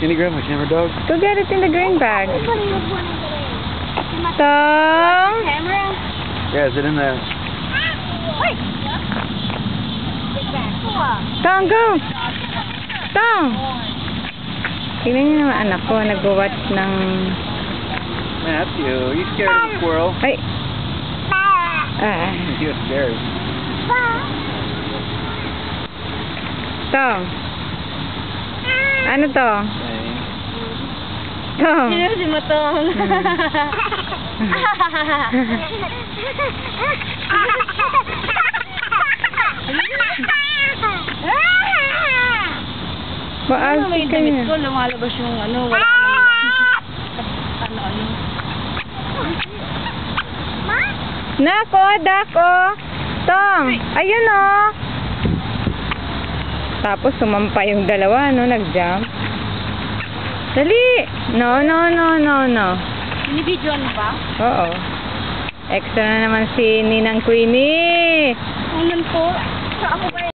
Can you grab my camera, dog? Go get it in the green bag. Tong! Yeah, is it in the... Tong, go! Tong! Tingnan niyo naman anak ko, nag-watch ng... Matthew, are you scared of a squirrel? Ay! He was scared. Tong! Ano to? Tong! Sinusi mo tong. Baal May ka damit niya. ko, lumalabas yung ano, wala naman. Ano. Nako, dako! Tong! Ayun o! Tapos sumampa yung dalawa, no? Nag-jump. Dali! No. Binibidyoan mo ba? Oo. Extra na naman si Ninang Queenie. Unan po. Sa ako ba